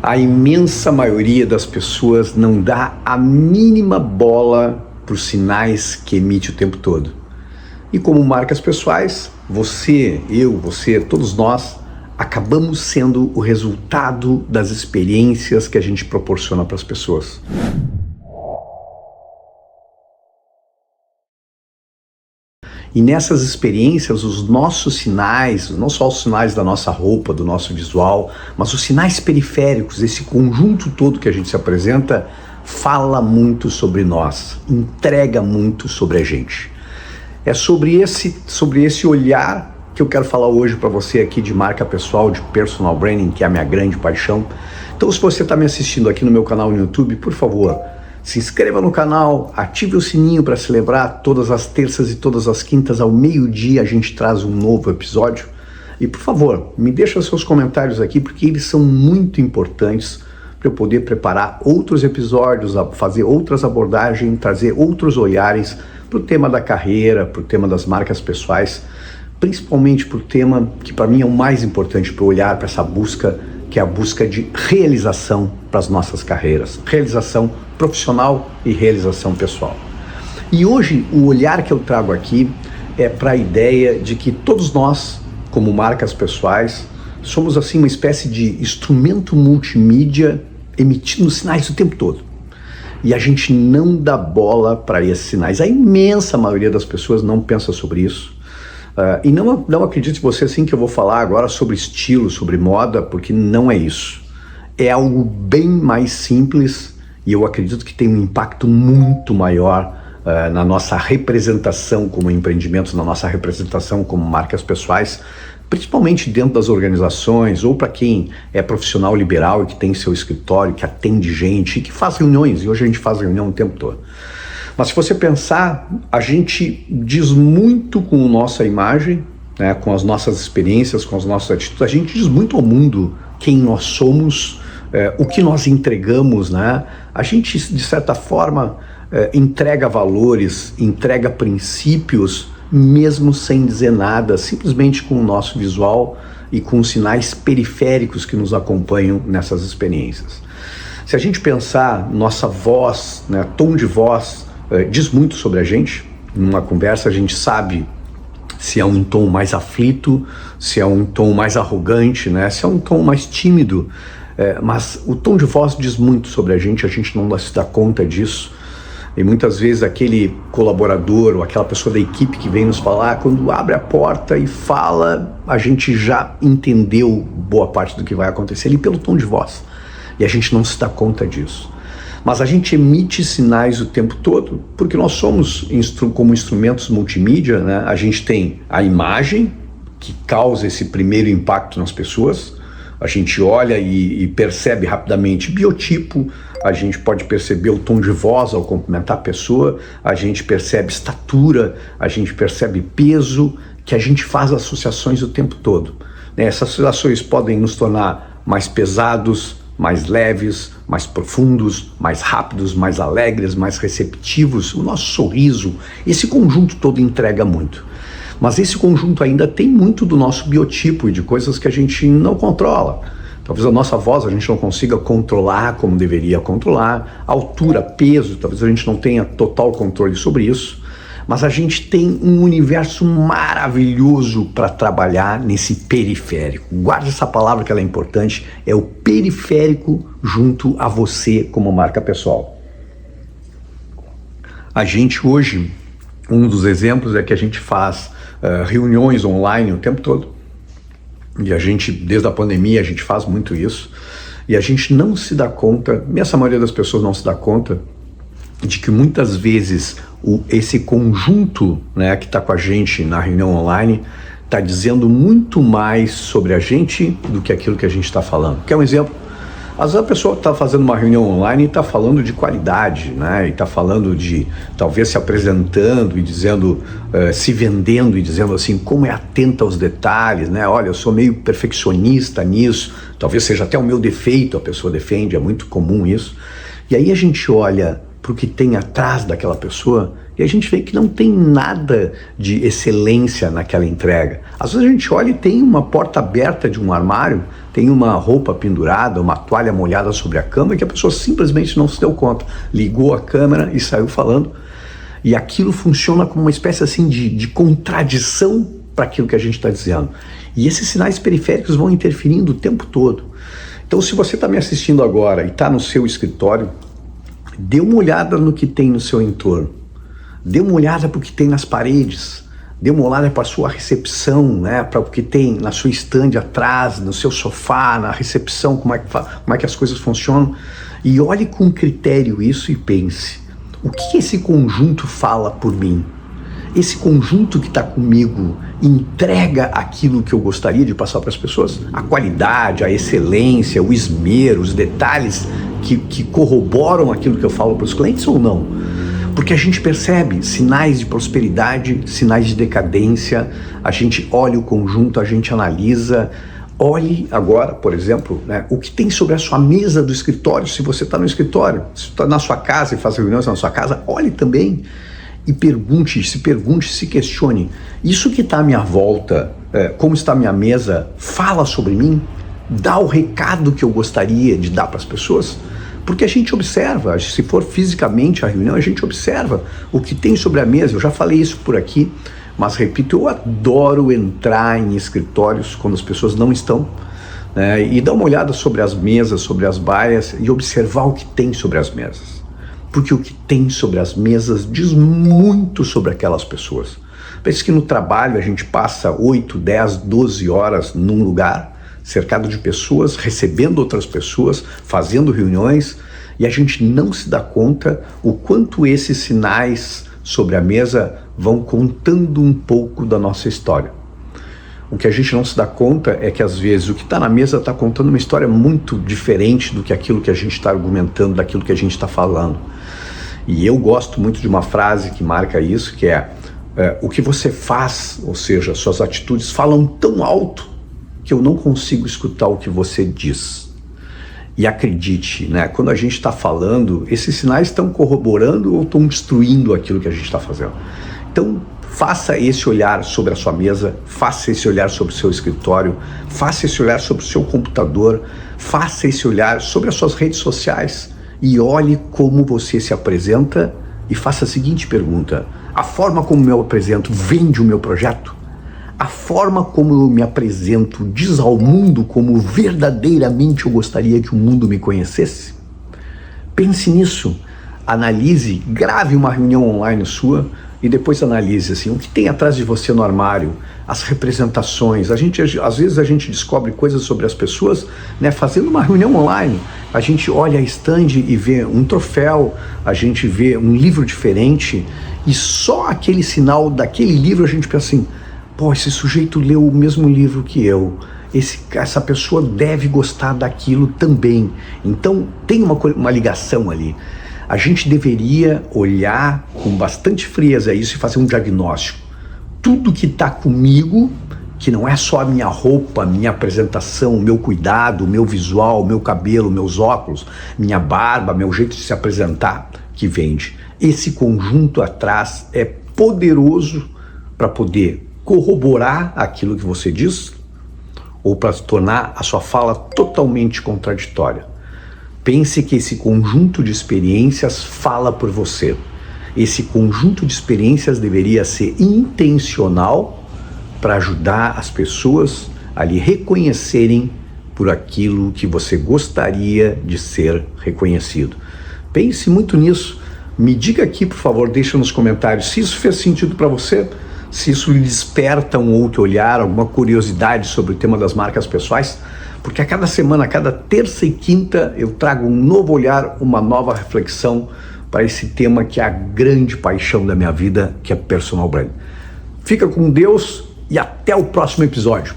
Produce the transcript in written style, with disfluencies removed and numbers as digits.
A imensa maioria das pessoas não dá a mínima bola para os sinais que emite o tempo todo. E como marcas pessoais, você, eu, você, todos nós, acabamos sendo o resultado das experiências que a gente proporciona para as pessoas. E nessas experiências, os nossos sinais, não só os sinais da nossa roupa, do nosso visual, mas os sinais periféricos, esse conjunto todo que a gente se apresenta, fala muito sobre nós, entrega muito sobre a gente. É sobre esse olhar que eu quero falar hoje para você aqui de marca pessoal, de personal branding, que é a minha grande paixão. Então, se você está me assistindo aqui no meu canal no YouTube, por favor, se inscreva no canal, ative o sininho para se lembrar. Todas as terças e todas as quintas ao meio-dia a gente traz um novo episódio. E por favor, me deixa seus comentários aqui, porque eles são muito importantes para eu poder preparar outros episódios, fazer outras abordagens, trazer outros olhares para o tema da carreira, para o tema das marcas pessoais, principalmente para o tema que para mim é o mais importante para olhar para essa busca, que é a busca de realização para as nossas carreiras, realização profissional e realização pessoal. E hoje o olhar que eu trago aqui é para a ideia de que todos nós, como marcas pessoais, somos assim uma espécie de instrumento multimídia emitindo sinais o tempo todo. E a gente não dá bola para esses sinais. A imensa maioria das pessoas não pensa sobre isso. E não acredite você assim que eu vou falar agora sobre estilo, sobre moda, porque não é isso. É algo bem mais simples e eu acredito que tem um impacto muito maior na nossa representação como empreendimentos, na nossa representação como marcas pessoais, principalmente dentro das organizações ou para quem é profissional liberal e que tem seu escritório, que atende gente e que faz reuniões, e hoje a gente faz reunião o tempo todo. Mas se você pensar, a gente diz muito com a nossa imagem, né, com as nossas experiências, com as nossas atitudes, a gente diz muito ao mundo quem nós somos, o que nós entregamos, né? A gente, de certa forma, entrega valores, entrega princípios, mesmo sem dizer nada, simplesmente com o nosso visual e com os sinais periféricos que nos acompanham nessas experiências. Se a gente pensar, nossa voz, né, tom de voz, diz muito sobre a gente. Numa conversa a gente sabe se é um tom mais aflito, se é um tom mais arrogante, né? Se é um tom mais tímido, mas o tom de voz diz muito sobre a gente não se dá conta disso. E muitas vezes aquele colaborador ou aquela pessoa da equipe que vem nos falar, quando abre a porta e fala, a gente já entendeu boa parte do que vai acontecer ali pelo tom de voz. E a gente não se dá conta disso. Mas a gente emite sinais o tempo todo, porque nós somos, como instrumentos multimídia, né? A gente tem a imagem, que causa esse primeiro impacto nas pessoas, a gente olha e percebe rapidamente biotipo, a gente pode perceber o tom de voz ao cumprimentar a pessoa, a gente percebe estatura, a gente percebe peso, que a gente faz associações o tempo todo. Essas associações podem nos tornar mais pesados, mais leves, mais profundos, mais rápidos, mais alegres, mais receptivos. O nosso sorriso, esse conjunto todo entrega muito. Mas esse conjunto ainda tem muito do nosso biotipo e de coisas que a gente não controla. Talvez a nossa voz a gente não consiga controlar como deveria controlar, altura, peso, talvez a gente não tenha total controle sobre isso, mas a gente tem um universo maravilhoso para trabalhar nesse periférico. Guarde essa palavra que ela é importante, é o periférico junto a você como marca pessoal. A gente hoje, um dos exemplos é que a gente faz reuniões online o tempo todo, e a gente, desde a pandemia, a gente faz muito isso, e a gente não se dá conta, essa maioria das pessoas não se dá conta, de que muitas vezes esse conjunto, né, que está com a gente na reunião online está dizendo muito mais sobre a gente do que aquilo que a gente está falando. Quer um exemplo? Às vezes a pessoa está fazendo uma reunião online e está falando de qualidade, né? E está falando de, talvez se apresentando e dizendo, se vendendo e dizendo assim, como é atenta aos detalhes, né? Olha, eu sou meio perfeccionista nisso, talvez seja até o meu defeito, a pessoa defende, é muito comum isso. E aí a gente olha para o que tem atrás daquela pessoa e a gente vê que não tem nada de excelência naquela entrega. Às vezes a gente olha e tem uma porta aberta de um armário, tem uma roupa pendurada, uma toalha molhada sobre a cama, que a pessoa simplesmente não se deu conta, ligou a câmera e saiu falando, e aquilo funciona como uma espécie assim de contradição para aquilo que a gente está dizendo. E esses sinais periféricos vão interferindo o tempo todo. Então, se você está me assistindo agora e está no seu escritório, dê uma olhada no que tem no seu entorno. Dê uma olhada para o que tem nas paredes. Dê uma olhada para a sua recepção, né? Para o que tem na sua estande atrás, no seu sofá, na recepção, como é que as coisas funcionam. E olhe com critério isso e pense: o que esse conjunto fala por mim? Esse conjunto que está comigo entrega aquilo que eu gostaria de passar para as pessoas? A qualidade, a excelência, o esmero, os detalhes que corroboram aquilo que eu falo para os clientes ou não? Porque a gente percebe sinais de prosperidade, sinais de decadência, a gente olha o conjunto, a gente analisa. Olhe agora, por exemplo, né, o que tem sobre a sua mesa do escritório, se você está no escritório, se está na sua casa e faz reuniões na sua casa, olhe também. E se questione, isso que está à minha volta, como está a minha mesa, fala sobre mim? Dá o recado que eu gostaria de dar para as pessoas? Porque a gente observa, se for fisicamente a reunião, a gente observa o que tem sobre a mesa. Eu já falei isso por aqui, mas repito, eu adoro entrar em escritórios quando as pessoas não estão, né, e dar uma olhada sobre as mesas, sobre as baias e observar o que tem sobre as mesas. Porque o que tem sobre as mesas diz muito sobre aquelas pessoas. Pense que no trabalho a gente passa 8, 10, 12 horas num lugar, cercado de pessoas, recebendo outras pessoas, fazendo reuniões, e a gente não se dá conta o quanto esses sinais sobre a mesa vão contando um pouco da nossa história. O que a gente não se dá conta é que às vezes o que está na mesa está contando uma história muito diferente do que aquilo que a gente está argumentando, daquilo que a gente está falando. E eu gosto muito de uma frase que marca isso, que é o que você faz, ou seja, suas atitudes falam tão alto que eu não consigo escutar o que você diz. E acredite, né, quando a gente está falando, esses sinais estão corroborando ou estão destruindo aquilo que a gente está fazendo. Então, faça esse olhar sobre a sua mesa, faça esse olhar sobre o seu escritório, faça esse olhar sobre o seu computador, faça esse olhar sobre as suas redes sociais e olhe como você se apresenta e faça a seguinte pergunta: a forma como eu apresento vende o meu projeto? A forma como eu me apresento diz ao mundo como verdadeiramente eu gostaria que o mundo me conhecesse? Pense nisso, analise, grave uma reunião online sua e depois analise assim, o que tem atrás de você no armário, as representações. Às vezes a gente descobre coisas sobre as pessoas, né, fazendo uma reunião online. A gente olha a estande e vê um troféu, a gente vê um livro diferente e só aquele sinal daquele livro a gente pensa assim: pô, esse sujeito leu o mesmo livro que eu, essa pessoa deve gostar daquilo também. Então tem uma ligação ali. A gente deveria olhar com bastante frieza isso e fazer um diagnóstico. Tudo que está comigo, que não é só a minha roupa, minha apresentação, o meu cuidado, o meu visual, o meu cabelo, meus óculos, minha barba, meu jeito de se apresentar, que vende. Esse conjunto atrás é poderoso para poder corroborar aquilo que você diz ou para tornar a sua fala totalmente contraditória. Pense que esse conjunto de experiências fala por você. Esse conjunto de experiências deveria ser intencional para ajudar as pessoas a lhe reconhecerem por aquilo que você gostaria de ser reconhecido. Pense muito nisso. Me diga aqui, por favor, deixa nos comentários se isso fez sentido para você, se isso lhe desperta um outro olhar, alguma curiosidade sobre o tema das marcas pessoais, porque a cada semana, a cada terça e quinta, eu trago um novo olhar, uma nova reflexão para esse tema que é a grande paixão da minha vida, que é personal branding. Fica com Deus e até o próximo episódio.